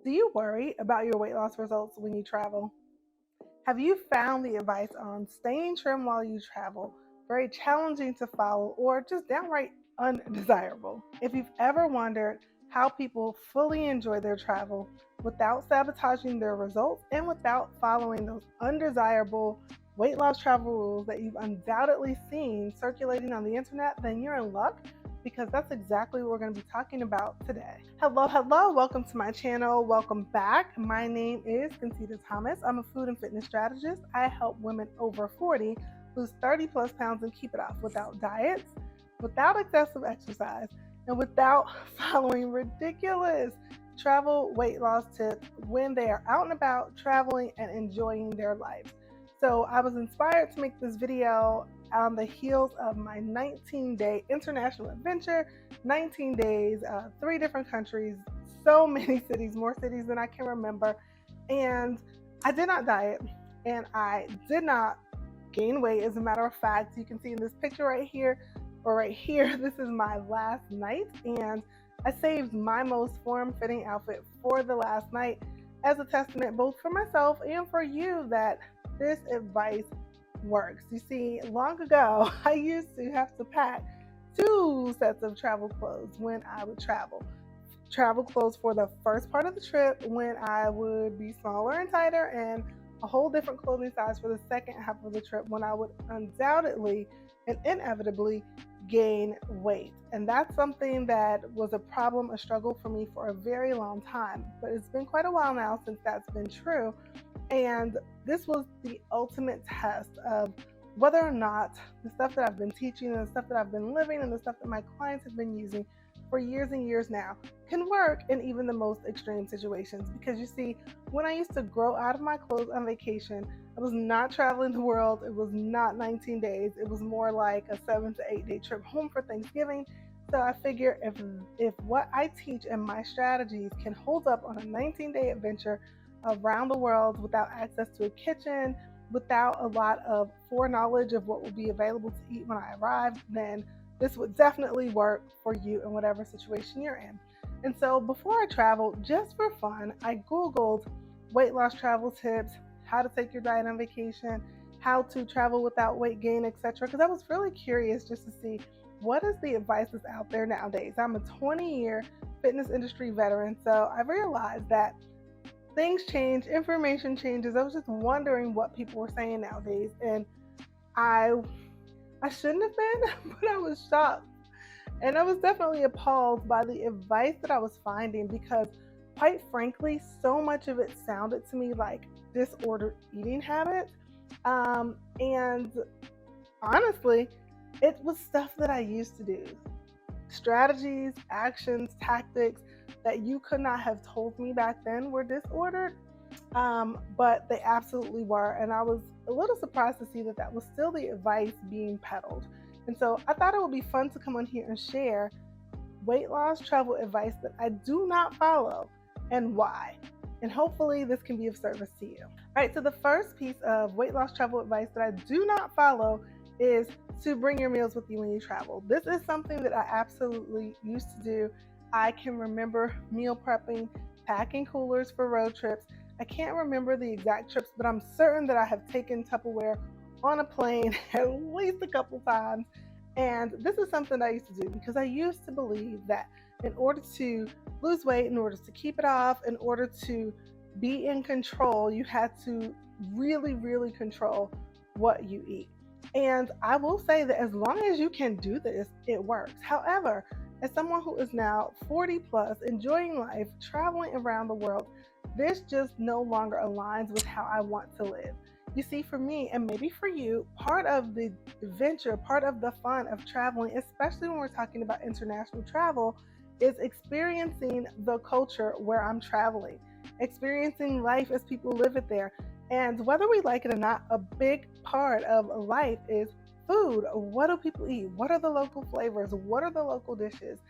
Do you worry about your weight loss results when you travel? Have you found the advice on staying trim while you travel very challenging to follow or just downright undesirable? If you've ever wondered how people fully enjoy their travel without sabotaging their results and without following those undesirable weight loss travel rules that you've undoubtedly seen circulating on the internet, then you're in luck because that's exactly what we're going to be talking about today. Hello, hello, welcome to my channel. Welcome back. My name is Concita Thomas. I'm a food and fitness strategist. I help women over 40 lose 30 plus pounds and keep it off without diets, without excessive exercise, and without following ridiculous travel weight loss tips when they are out and about traveling and enjoying their lives. So I was inspired to make this video on the heels of my 19-day international adventure, 19 days, 3 different countries, so many cities, more cities than I can remember. And I did not diet and I did not gain weight. As a matter of fact, you can see in this picture right here or right here, this is my last night. And I saved my most form-fitting outfit for the last night as a testament both for myself and for you that this advice works. You see, long ago, I used to have to pack 2 sets of travel clothes when I would travel. Travel clothes for the first part of the trip when I would be smaller and tighter, and a whole different clothing size for the second half of the trip when I would undoubtedly and inevitably gain weight. And that's something that was a problem, a struggle for me for a very long time. But it's been quite a while now since that's been true. And this was the ultimate test of whether or not the stuff that I've been teaching and the stuff that I've been living and the stuff that my clients have been using for years and years now can work in even the most extreme situations. Because you see, when I used to grow out of my clothes on vacation, I was not traveling the world. It was not 19 days. It was more like a 7 to 8 day trip home for Thanksgiving. So I figure if what I teach and my strategies can hold up on a 19-day adventure around the world without access to a kitchen, without a lot of foreknowledge of what will be available to eat when I arrive, then this would definitely work for you in whatever situation you're in. And so before I traveled, just for fun, I Googled weight loss travel tips, how to take your diet on vacation, how to travel without weight gain, etc. Because I was really curious just to see what is the advice that's out there nowadays. I'm a 20-year fitness industry veteran, so I realized that things change, information changes. I was just wondering what people were saying nowadays, and I shouldn't have been, but I was shocked. And I was definitely appalled by the advice that I was finding because, quite frankly, so much of it sounded to me like disordered eating habits. And honestly, it was stuff that I used to do. Strategies, actions, tactics that you could not have told me back then were disordered, but they absolutely were. And I was a little surprised to see that that was still the advice being peddled. And so I thought it would be fun to come on here and share weight loss travel advice that I do not follow and why. And hopefully this can be of service to you. All right, so the first piece of weight loss travel advice that I do not follow is to bring your meals with you when you travel. This is something that I absolutely used to do. I can remember meal prepping, packing coolers for road trips. I can't remember the exact trips, but I'm certain that I have taken Tupperware on a plane at least a couple times. And this is something I used to do because I used to believe that in order to lose weight, in order to keep it off, in order to be in control, you had to really, really control what you eat. And I will say that as long as you can do this, it works. However, as someone who is now 40 plus, enjoying life, traveling around the world, this just no longer aligns with how I want to live. You see, for me, and maybe for you, part of the adventure, part of the fun of traveling, especially when we're talking about international travel, is experiencing the culture where I'm traveling, experiencing life as people live it there. And whether we like it or not, a big part of life is food. What do people eat? What are the local flavors? What are the local dishes?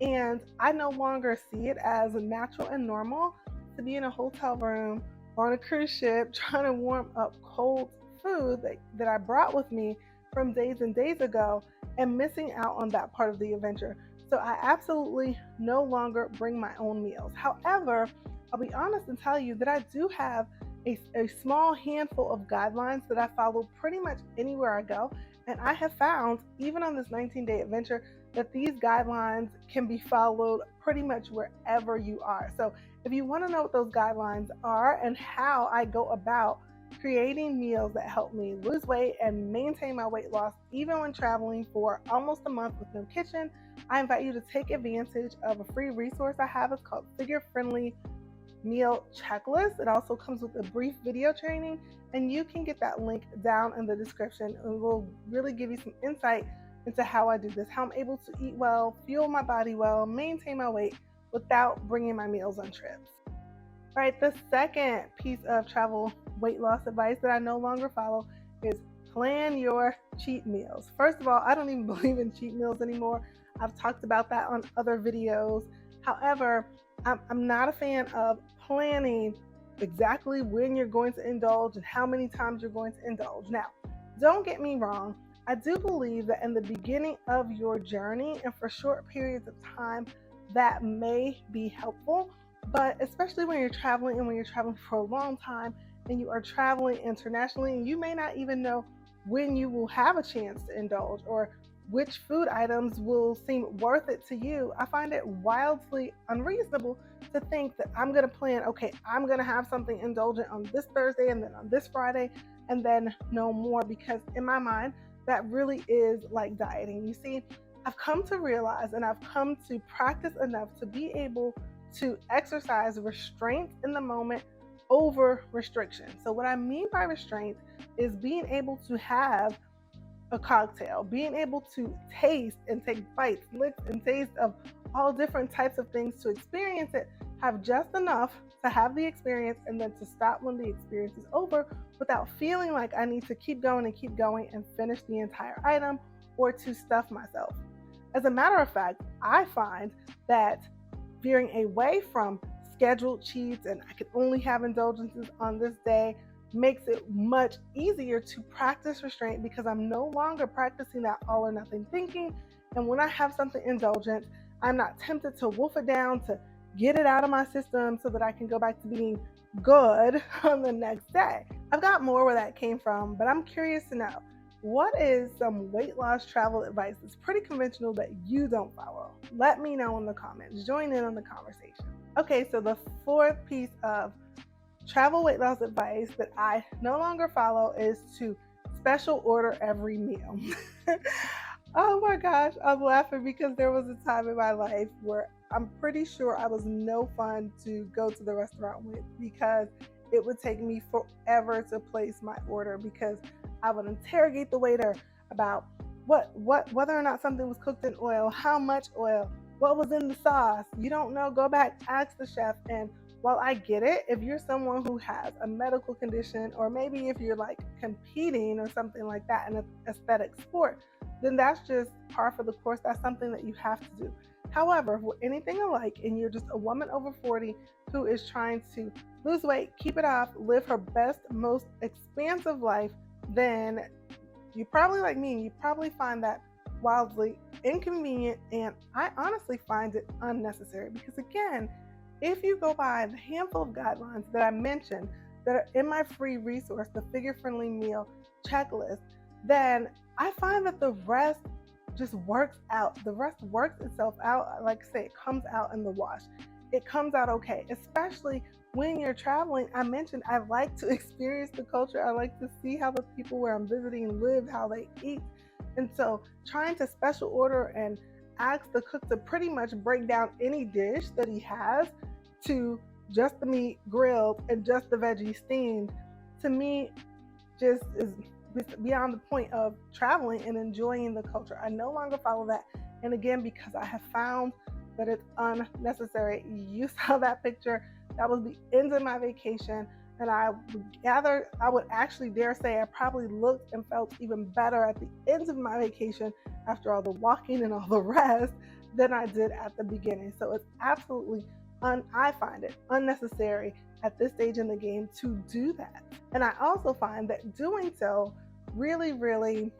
And I no longer see it as natural and normal to be in a hotel room or on a cruise ship trying to warm up cold food that I brought with me from days and days ago and missing out on that part of the adventure. So I absolutely no longer bring my own meals. However, I'll be honest and tell you that I do have a small handful of guidelines that I follow pretty much anywhere I go. And I have found, even on this 19-day adventure, that these guidelines can be followed pretty much wherever you are. So if you want to know what those guidelines are and how I go about creating meals that help me lose weight and maintain my weight loss, even when traveling for almost a month with no kitchen, I invite you to take advantage of a free resource I have. It's called Figure Friendly Meal Checklist. It also comes with a brief video training, and you can get that link down in the description. It will really give you some insight into how I do this, how I'm able to eat well, fuel my body well, maintain my weight without bringing my meals on trips. All right, the second piece of travel weight loss advice that I no longer follow is plan your cheat meals. First of all, I don't even believe in cheat meals anymore. I've talked about that on other videos. However, I'm not a fan of planning exactly when you're going to indulge and how many times you're going to indulge. Now, don't get me wrong. I do believe that in the beginning of your journey and for short periods of time, that may be helpful. But especially when you're traveling and when you're traveling for a long time and you are traveling internationally, and you may not even know when you will have a chance to indulge or which food items will seem worth it to you, I find it wildly unreasonable to think that I'm going to plan, okay, I'm going to have something indulgent on this Thursday and then on this Friday and then no more, because in my mind, that really is like dieting. You see, I've come to realize and I've come to practice enough to be able to exercise restraint in the moment over restriction. So what I mean by restraint is being able to have a cocktail, being able to taste and take bites, licks, and taste of all different types of things, to experience it, have just enough to have the experience, and then to stop when the experience is over without feeling like I need to keep going and finish the entire item or to stuff myself. As a matter of fact, I find that veering away from scheduled cheats and I could only have indulgences on this day makes it much easier to practice restraint, because I'm no longer practicing that all or nothing thinking. And when I have something indulgent, I'm not tempted to wolf it down, to get it out of my system so that I can go back to being good on the next day. I've got more where that came from, but I'm curious to know, what is some weight loss travel advice that's pretty conventional that you don't follow? Let me know in the comments. Join in on the conversation. Okay, so the fourth piece of travel weight loss advice that I no longer follow is to special order every meal. Oh my gosh, I'm laughing because there was a time in my life where I'm pretty sure I was no fun to go to the restaurant with, because it would take me forever to place my order, because I would interrogate the waiter about whether or not something was cooked in oil, how much oil, what was in the sauce. You don't know, go back, ask the chef. And while I get it, if you're someone who has a medical condition, or maybe if you're like competing or something like that in an aesthetic sport, then that's just par for the course. That's something that you have to do. However, for anything alike, and you're just a woman over 40 who is trying to lose weight, keep it off, live her best, most expansive life, then you probably, like me, you probably find that wildly inconvenient, and I honestly find it unnecessary, because again, if you go by the handful of guidelines that I mentioned that are in my free resource, the Figure Friendly Meal Checklist, then I find that the rest just works out. The rest works itself out. Like I say, it comes out in the wash. It comes out okay, especially when you're traveling. I mentioned I like to experience the culture. I like to see how the people where I'm visiting live, how they eat. And so trying to special order and ask the cook to pretty much break down any dish that he has to just the meat grilled and just the veggies steamed, to me just is beyond the point of traveling and enjoying the culture. I no longer follow that. And again, because I have found that it's unnecessary. You saw that picture. That was the end of my vacation. And I would actually dare say I probably looked and felt even better at the end of my vacation after all the walking and all the rest than I did at the beginning. So it's absolutely, I find it unnecessary at this stage in the game to do that. And I also find that doing so really, really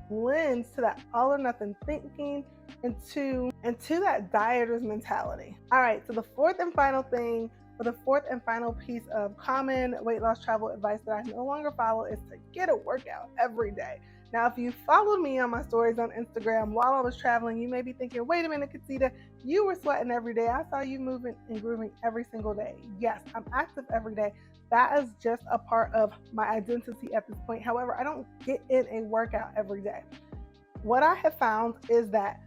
lends to that all or nothing thinking and to that dieter's mentality. All right, so the fourth and final thing For the fourth and final piece of common weight loss travel advice that I no longer follow is to get a workout every day. Now, if you followed me on my stories on Instagram while I was traveling, you may be thinking, wait a minute, Katsita, you were sweating every day. I saw you moving and grooving every single day. Yes, I'm active every day. That is just a part of my identity at this point. However, I don't get in a workout every day. What I have found is that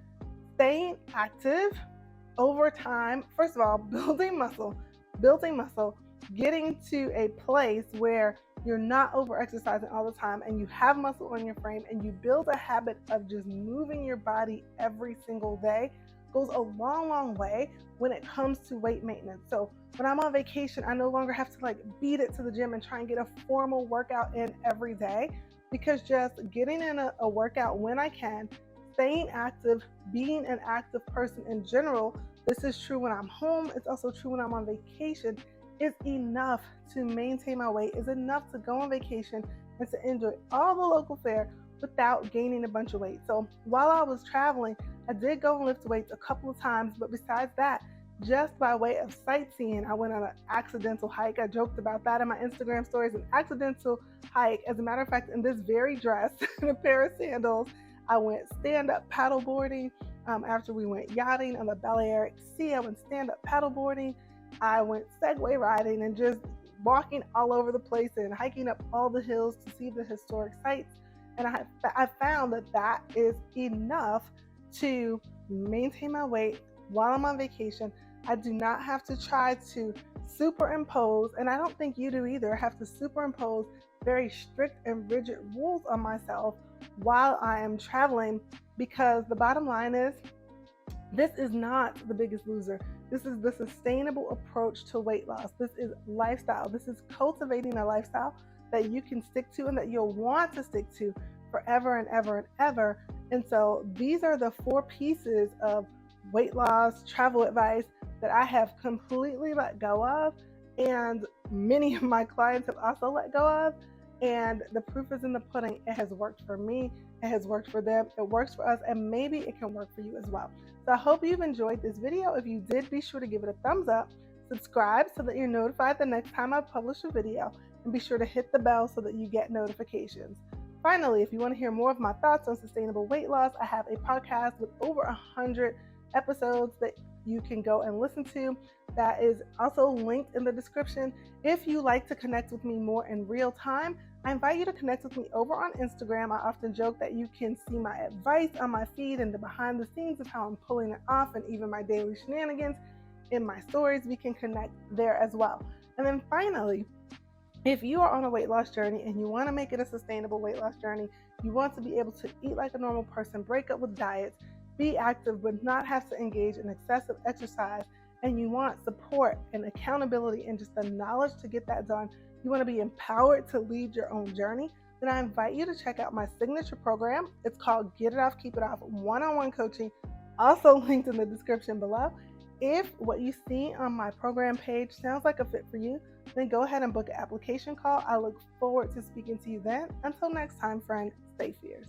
staying active over time, first of all, building muscle, getting to a place where you're not over exercising all the time and you have muscle on your frame and you build a habit of just moving your body every single day goes a long way when it comes to weight maintenance. So when I'm on vacation, I no longer have to beat it to the gym and try and get a formal workout in every day, because just getting in a workout when I can, staying active, being an active person in general, this is true when I'm home, it's also true when I'm on vacation, is enough to maintain my weight, is enough to go on vacation and to enjoy all the local fare without gaining a bunch of weight. So while I was traveling, I did go and lift weights a couple of times, but besides that, just by way of sightseeing, I went on an accidental hike. I joked about that in my Instagram stories, an accidental hike. As a matter of fact, in this very dress and a pair of sandals, I went stand-up paddleboarding. After we went yachting on the Balearic Sea, I went stand-up paddleboarding. I went Segway riding and just walking all over the place and hiking up all the hills to see the historic sites. And I found that is enough to maintain my weight while I'm on vacation. I do not have to try to superimpose, and I don't think you do either, have to superimpose very strict and rigid rules on myself while I am traveling, because the bottom line is, this is not The Biggest Loser. This is the sustainable approach to weight loss. This is lifestyle. This is cultivating a lifestyle that you can stick to and that you'll want to stick to forever and ever and ever. And so these are the 4 pieces of weight loss travel advice that I have completely let go of, and many of my clients have also let go of. And the proof is in the pudding. It has worked for me. It has worked for them. It works for us, and maybe it can work for you as well. So I hope you've enjoyed this video. If you did, be sure to give it a thumbs up, subscribe so that you're notified the next time I publish a video, and be sure to hit the bell so that you get notifications. Finally, if you want to hear more of my thoughts on sustainable weight loss, I have a podcast with over 100 episodes that you can go and listen to. That is also linked in the description. If you like to connect with me more in real time, I invite you to connect with me over on Instagram. I often joke that you can see my advice on my feed and the behind the scenes of how I'm pulling it off, and even my daily shenanigans in my stories. We can connect there as well. And then finally, if you are on a weight loss journey and you want to make it a sustainable weight loss journey, you want to be able to eat like a normal person, break up with diets, be active but not have to engage in excessive exercise, and you want support and accountability and just the knowledge to get that done, you want to be empowered to lead your own journey, then I invite you to check out my signature program. It's called Get It Off, Keep It Off one-on-one coaching, also linked in the description below. If what you see on my program page sounds like a fit for you, then go ahead and book an application call. I look forward to speaking to you then. Until next time, friend, stay fierce.